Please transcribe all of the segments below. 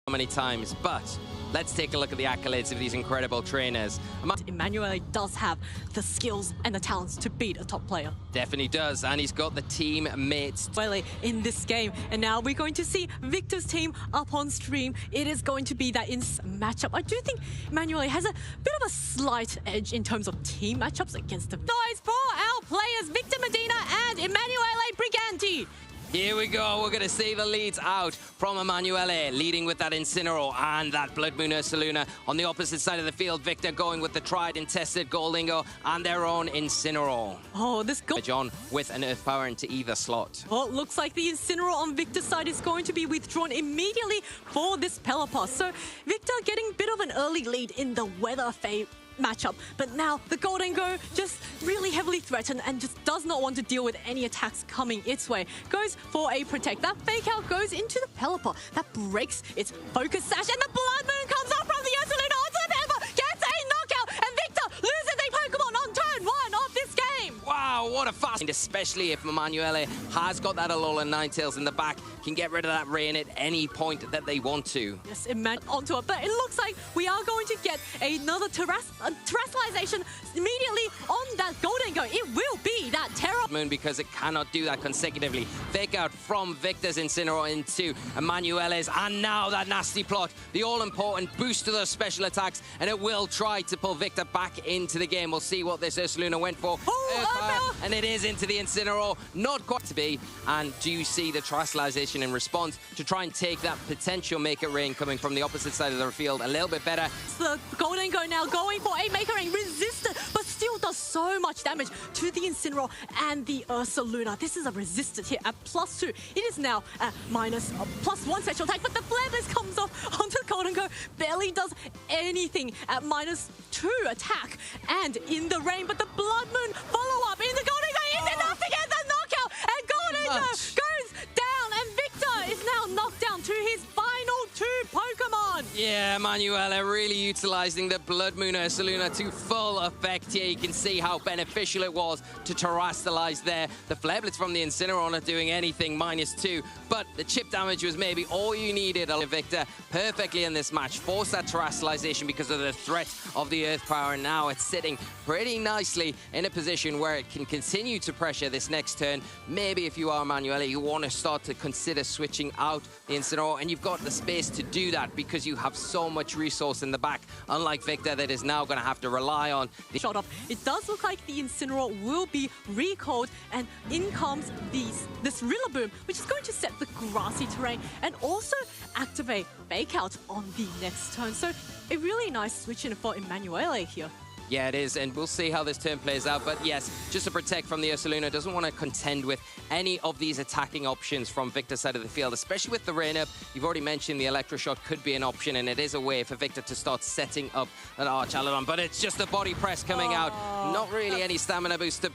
Many times, but let's take a look at the accolades of these incredible trainers. Emanuele does have the skills and the talents to beat a top player. Definitely does, and he's got the team mates in this game. And now we're going to see Víctor's team up on stream. It is going to be that in matchup. I do think Emanuele has a bit of a slight edge in terms of team matchups against the guys for our players, Víctor, Medina, and Emanuele Briganti. Here we go, we're going to see the leads out from Emanuele, leading with that Incineroar and that Blood Moon Ursaluna. On the opposite side of the field, Víctor going with the tried and tested Goldingo and their own Incineroar. Oh, this John with an Earth Power into either slot. Well, it looks like the Incineroar on Víctor's side is going to be withdrawn immediately for this Pelipper. So Víctor getting a bit of an early lead in the weather phase matchup, but now the Goldingo just really heavily threatened and just does not want to deal with any attacks coming its way. Goes for a protect. That fake out goes into the Pelipper. That breaks its focus sash, and the Blood Moon comes up from the Ursaluna onto the Pelipper, gets a knockout, and Víctor loses a Pokemon on turn 1 of this game. Wow, what a fast, especially if Emanuele has got that Alolan Ninetales in the back, can get rid of that rain at any point that they want to. Yes, onto it, but it looks like we are going to get another terrestrialization immediately on that Goldingo. It will be that Terra Moon, because it cannot do that consecutively. Fake out from Víctor's Incineroar into Emanuele's, and now that nasty plot, the all-important boost to those special attacks, and it will try to pull Víctor back into the game. We'll see what this Ursaluna went for. And it is into the Incineroar, not quite to be. And do you see the terrestrialization in response to try and take that potential Make It Rain coming from the opposite side of the field a little bit better? The Goldingo now going for a Make It Rain, resistant, but still does so much damage to the Incineroar and the Ursaluna. This is a resistant hit at +2. It is now at +1 special attack, but the Flare Blitz comes off onto the Goldingo, barely does anything at -2 attack and in the rain, but the Blood Moon follow up in the Goldingo is enough to get the knockout, and Goldingo goes down, and Víctor is now knocked down to his final 2 Pokemon. Yeah, Emanuele really utilizing the Blood Moon Ursaluna to full effect here. You can see how beneficial it was to terrestrialize there. The Flare Blitz from the Incineroar not doing anything, -2, but the chip damage was maybe all you needed. Víctor perfectly in this match, forced that terrestrialization because of the threat of the Earth Power, and now it's sitting pretty nicely in a position where it can continue to pressure this next turn. Maybe if you are Emanuele, you want to start to consider switching out the Incineroar, and you've got the space to do that because you have so much resource in the back, unlike Víctor that is now going to have to rely on the shot off. It does look like the Incineroar will be recalled, and in comes this Rillaboom, which is going to set the grassy terrain and also activate Fake Out on the next turn. So a really nice switch in for Emanuele here. Yeah, it is, and we'll see how this turn plays out. But yes, just to protect from the Ursaluna, doesn't want to contend with any of these attacking options from Víctor's side of the field, especially with the rain up. You've already mentioned the Electroshock could be an option, and it is a way for Víctor to start setting up an Archalodon. But it's just a body press coming out. Not really any stamina boost to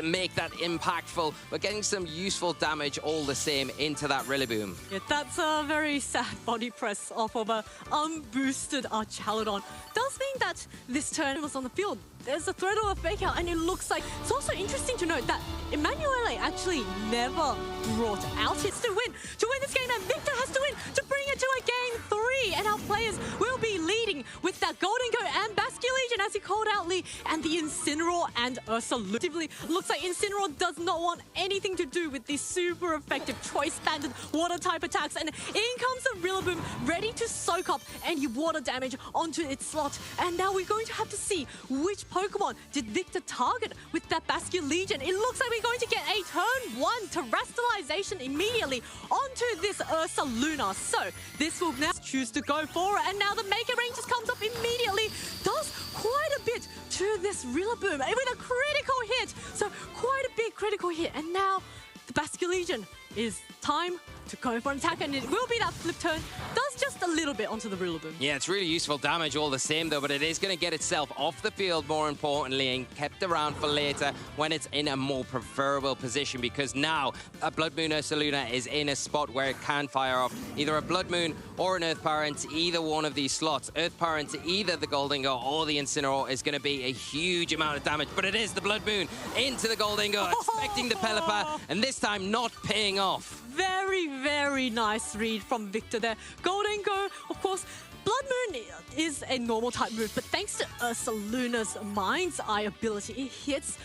make that impactful, but getting some useful damage all the same into that Rillaboom. Yeah, that's a very sad body press off of a unboosted Archalodon. Does mean that this turn was on the field. There's a threat of a Fake Out, and it looks like it's also interesting to note that Emanuele actually never brought out his to win this game, and Víctor has to win to bring it to a game 3, and our players will be leading with that Goldingo and Basculegion, as he called out Lee, and the Incineroar and Ursaluna. Looks like Incineroar does not want anything to do with these super effective choice banded water type attacks, and in comes the Rillaboom ready to soak up any water damage onto its slot. And now we're going to have to see which Pokemon did Víctor target with that Basculegion. It looks like we're going to get a turn 1 terrestrialization immediately onto this Ursaluna. So this will now choose to go for it, and now the Make It Rain just comes up immediately, does quite a bit to this Rillaboom with a critical hit. So quite a big critical hit, and now the Basculegion is time to go for an attack, and it will be that flip turn. Does just a little bit onto the Rillaboom. Yeah, it's really useful damage all the same though, but it is going to get itself off the field more importantly and kept around for later when it's in a more preferable position, because now a Blood Moon Ursaluna is in a spot where it can fire off either a Blood Moon or an Earth Power into either one of these slots. Earth Power into either the Goldingo or the Incineroar is going to be a huge amount of damage, but it is the Blood Moon into the Goldingo, expecting the Pelipper, and this time not paying off. very, very nice read from Víctor there. Golden Go, of course, Blood Moon is a normal type move, but thanks to Ursaluna's Mind's Eye ability, it hits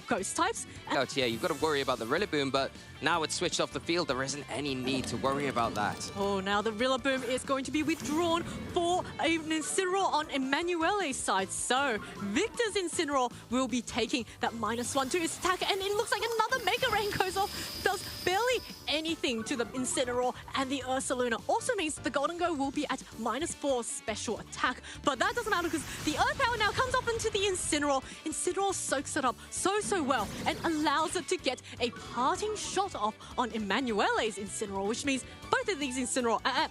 ghost types. Out here, you've got to worry about the Rillaboom, but now it's switched off the field. There isn't any need to worry about that. Oh, now the Rillaboom is going to be withdrawn for an Incineroar on Emanuele's side. So Victor's Incineroar will be taking that -1 to his attack, and it looks like another Mega Rain goes off. Does barely anything to the Incineroar, and the Ursaluna also means the Golden Go will be at -4 special attack. But that doesn't matter because the Earth Power now comes up into the Incineroar. Incineroar soaks it up so well and allows it to get a parting shot off on Emanuele's Incineroar, which means both of these Incineroar are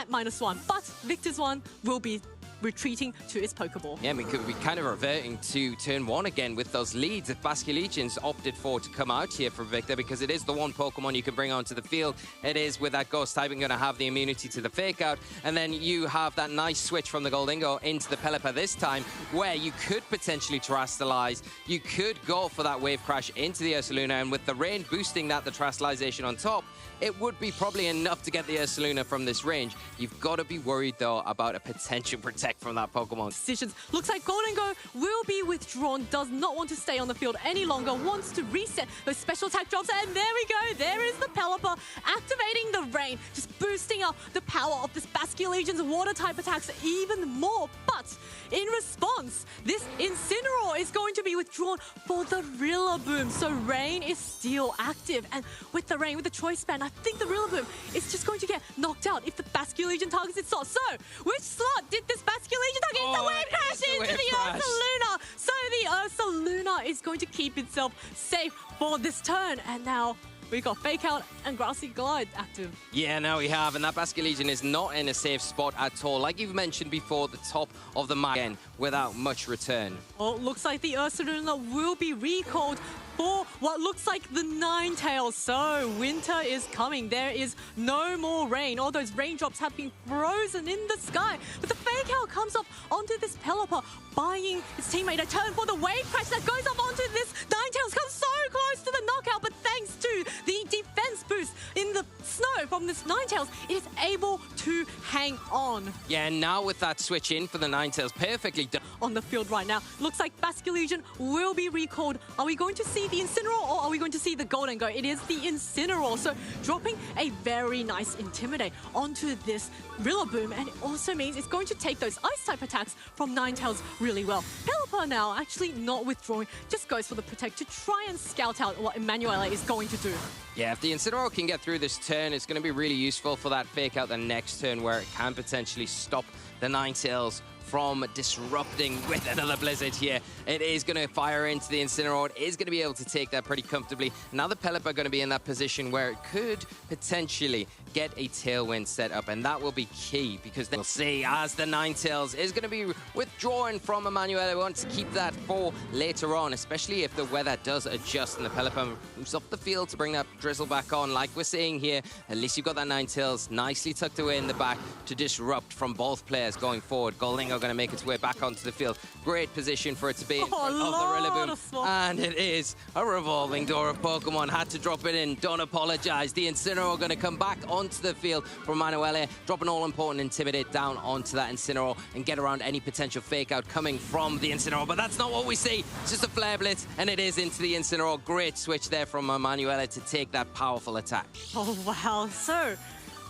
at -1, but Victor's one will be retreating to his Pokeball. Yeah, we could be kind of reverting to turn 1 again with those leads if Basculegions opted for to come out here for Victor, because it is the one Pokemon you can bring onto the field. It is with that Ghost typing going to have the immunity to the Fake Out, and then you have that nice switch from the Goldingo into the Pelipper this time, where you could potentially Terastallize. You could go for that Wave Crash into the Ursaluna, and with the rain boosting that, the Terastallization on top, it would be probably enough to get the Ursaluna from this range. You've got to be worried, though, about a potential Protect from that Pokemon. Decisions. Looks like Golden Go will be withdrawn, does not want to stay on the field any longer, wants to reset those special attack drops, and there we go. There is the Pelipper activating the rain, just boosting up the power of this Basculegion's water-type attacks even more. But in response, this Incineroar is going to be withdrawn for the Rillaboom. So rain is still active, and with the rain, with the Choice Band, I think the Rillaboom is just going to get knocked out if the Basculegion targets its slot. So, which slot did this Basculegion target? It's the Wave Crash into the Ursaluna! So the Ursaluna is going to keep itself safe for this turn, and now we got Fake Out and Grassy Glide active. Yeah, now we have, and that Basculegion is not in a safe spot at all. Like you've mentioned before, the top of the map again, without much return. Well, it looks like the Ursaluna will be recalled for what looks like the Ninetales. So winter is coming. There is no more rain. All those raindrops have been frozen in the sky. But the Fake Out comes up onto this Pelipper, buying its teammate a turn for the Wave Crash that goes up onto this Ninetales. Comes so close to the knockout, but thanks to the defense boost in the snow from this Ninetales, it is able to hang on. Yeah, and now with that switch in for the Ninetales, perfectly done. On the field right now, looks like Basculegion will be recalled. Are we going to see the Incineroar, or are we going to see the Golden Go? It is the Incineroar, so dropping a very nice Intimidate onto this Rillaboom, and it also means it's going to take those Ice-type attacks from Ninetales really well. Pelipper now actually not withdrawing, just goes for the Protect to try and scout out what Emanuele is going to do. Yeah, if the Incineroar can get through this turn, it's going to be really useful for that Fake Out the next turn, where it can potentially stop the Ninetales from disrupting with another Blizzard here. It is going to fire into the Incineroar. It is going to be able to take that pretty comfortably. Now the Pelipper are going to be in that position where it could potentially get a Tailwind set up, and that will be key, because we'll see as the Ninetales is going to be withdrawn from Emanuele. We want to keep that for later on, especially if the weather does adjust and the Pelipper moves off the field to bring that drizzle back on. Like we're seeing here, at least you've got that Ninetales nicely tucked away in the back to disrupt from both players going forward. Goldingo going to make its way back onto the field. Great position for it to be in front of the Rillaboom. And it is a revolving door of Pokemon. Had to drop it in. Don't apologize. The Incineroar going to come back onto the field for Emanuele. Drop an all-important Intimidate down onto that Incineroar and get around any potential Fake Out coming from the Incineroar. But that's not what we see. It's just a Flare Blitz, and it is into the Incineroar. Great switch there from Emanuele to take that powerful attack. Oh, wow. So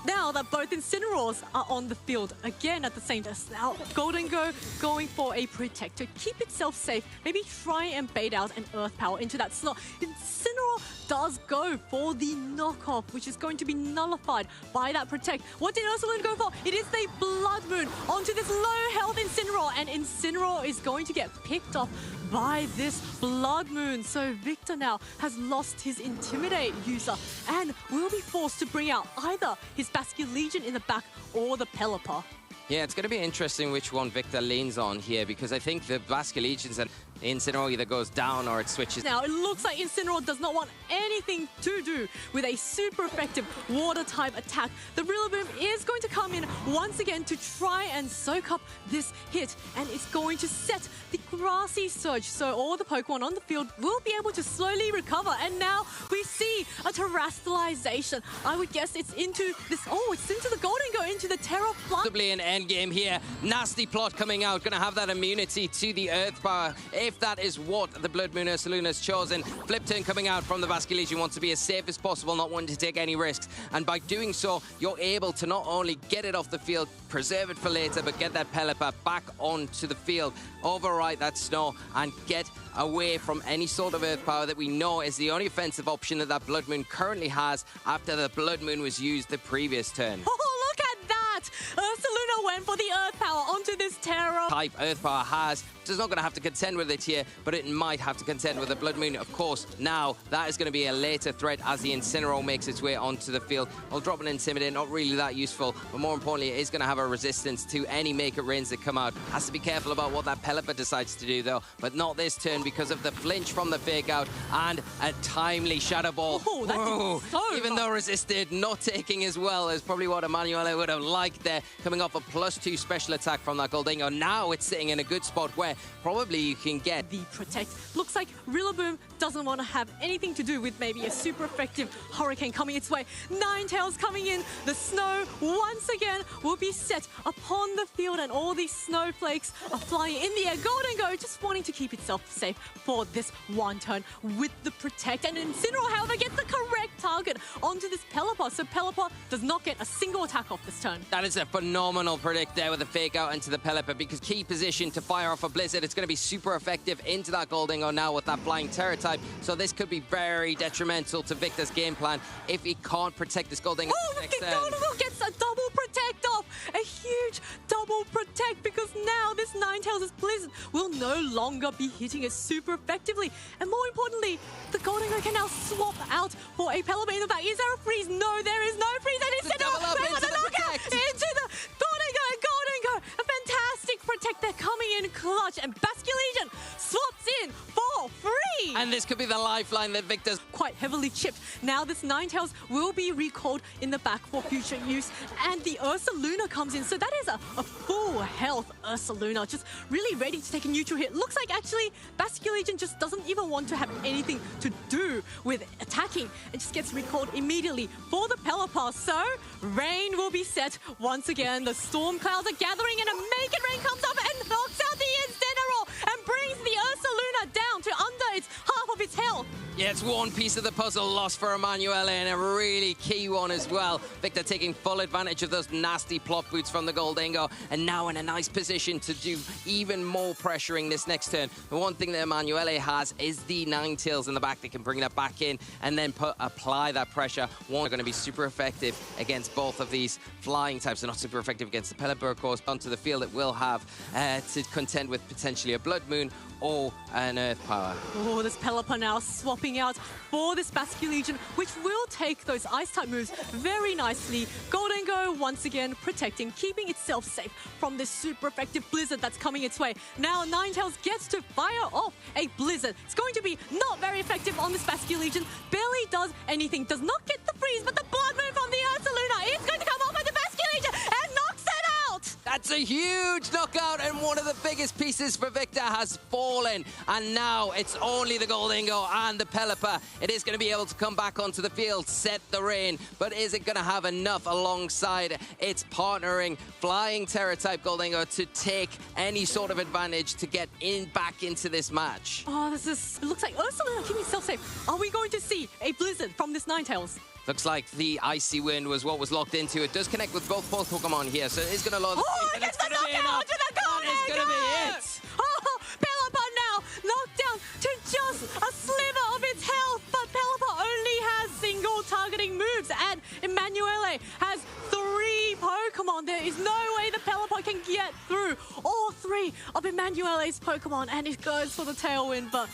now that both Incineroars are on the field again at the same time, now Golden Go going for a Protect to keep itself safe. Maybe try and bait out an Earth Power into that slot. Incineroar does go for the knockoff, which is going to be nullified by that Protect. What did Ursaluna go for? It is the Blood Moon onto this low health Incineroar, and Incineroar is going to get picked off by this Blood Moon. So Victor now has lost his Intimidate user and will be forced to bring out either his Basculegion in the back or the Pelipper. Yeah, it's going to be interesting which one Victor leans on here, because I think the Basculegions and The Incineroar either goes down or it switches. Now, it looks like Incineroar does not want anything to do with a super effective water-type attack. The Rillaboom is going to come in once again to try and soak up this hit, and it's going to set the Grassy Surge, so all the Pokemon on the field will be able to slowly recover, and now we see a Terastallization. I would guess it's into this, it's into the Goldengo, into the Terra Fly. Possibly an endgame here. Nasty plot coming out, going to have that immunity to the Earth Power, if that is what the Blood Moon Ursaluna has chosen. Flip turn coming out from the Basculegion, wants to be as safe as possible, not wanting to take any risks, and by doing so, you're able to not only get it off the field, preserve it for later, but get that Pelipper back onto the field, override that Snow, and get away from any sort of Earth Power that we know is the only offensive option that that Blood Moon currently has after the Blood Moon was used the previous turn. Oh, look at that! Ursaluna went for the Earth Power onto this Terra. Type Earth Power has. It's not going to have to contend with it here, but it might have to contend with the Blood Moon. Of course, now that is going to be a later threat as the Incineroar makes its way onto the field. I'll drop an Intimidate, not really that useful, but more importantly, it is going to have a resistance to any Make-It Rains that come out. Has to be careful about what that Pelipper decides to do, though, but not this turn because of the flinch from the Fake Out and a timely Shadow Ball. Oh, that did so even much. though resisted, not taking as well as probably what Emanuele would have liked there, coming off a +2 special attack from that Goldengo. Now it's sitting in a good spot where probably you can get the Protect. Looks like Rillaboom doesn't want to have anything to do with maybe a super effective Hurricane coming its way. Ninetales coming in. The Snow once again will be set upon the field, and all these snowflakes are flying in the air. Goldengo just wanting to keep itself safe for this one turn with the Protect. And Incineroar, however, gets the correct target onto this Pelipper. So Pelipper does not get a single attack off this turn. That is a phenomenal predict there with the Fake Out into the Pelipper, because key position to fire off a Blizzard. It's going to be super effective into that Goldengo now with that Flying Terror type. So this could be very detrimental to Victor's game plan if he can't protect this Goldengo. Oh, Goldengo gets a double Protect off. A huge double Protect, because now this Ninetales' Blizzard will no longer be hitting it super effectively. And more importantly, the Goldengo can now swap out for a Pelipper. In fact, is there a freeze? No, there is no freeze. And it's double up into the Protect. Into the Goldengo, and Goldengo. A fantastic Protect. They're coming in clutch, and Basculegion swaps in for free. And this could be the lifeline that Victor's quite heavily chipped. Now this Ninetales will be recalled in the back for future use, and the Ursaluna comes in. So that is a full health Ursaluna, just really ready to take a neutral hit. Looks like actually Basculegion just doesn't even want to have anything to do with attacking. It just gets recalled immediately for the Pelipper. So rain will be set once again. The storm clouds are gathering, and a Make-It Rain comes up and knocks out the Incineroar and brings the Ursaluna down to under its half of its health. Yeah, it's one piece of the puzzle lost for Emanuele, and a really key one as well. Victor taking full advantage of those nasty plot boots from the Goldengo, and now in a nice position to do even more pressuring this next turn. The one thing that Emanuele has is the Ninetales in the back. They can bring that back in and then apply that pressure. One are going to be super effective against both of these flying types. They're not super effective against the Pelipper, of course. Onto the field, it will have to contend with potentially a Blood Moon or an Earth Power. Oh, this Pelipper now swapping out for this Basculegion, which will take those Ice-type moves very nicely. Goldengo once again protecting, keeping itself safe from this super effective Blizzard that's coming its way. Now Ninetales gets to fire off a Blizzard. It's going to be not very effective on this Basculegion. Barely does anything. Does not get the freeze, but the Blood Moon from the Ursaluna is going to come off at the Basculegion and knocks it out! That's a huge knockout, and one of the biggest pieces for Victor has fallen. And now it's only the Goldengo and the Pelipper. It is going to be able to come back onto the field, set the rain, but is it going to have enough alongside its partnering Flying Terror type Goldengo to take any sort of advantage to get back into this match? Oh, it looks like Ursaluna keeping itself safe. Are we going to see a Blizzard from this Ninetales? Looks like the Icy Wind was what was locked into. It does connect with both Pokemon here, so it is going to lower the speed, and it's going to be enough. That is going to be it. Oh, Pelipper now knocked down to just a sliver of its health, but Pelipper only has single targeting moves, and Emanuele has 3 Pokemon. There is no way the Pelipper can get through all 3 of Emanuele's Pokemon, and it goes for the Tailwind, but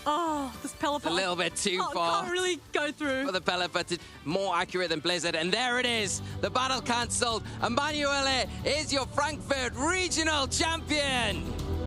oh, this Pelipper. A little bit too far. Can't really go through. For the Pelipper, to more accurate than Blizzard. And there it is. The battle cancelled. Emanuele is your Frankfurt Regional Champion.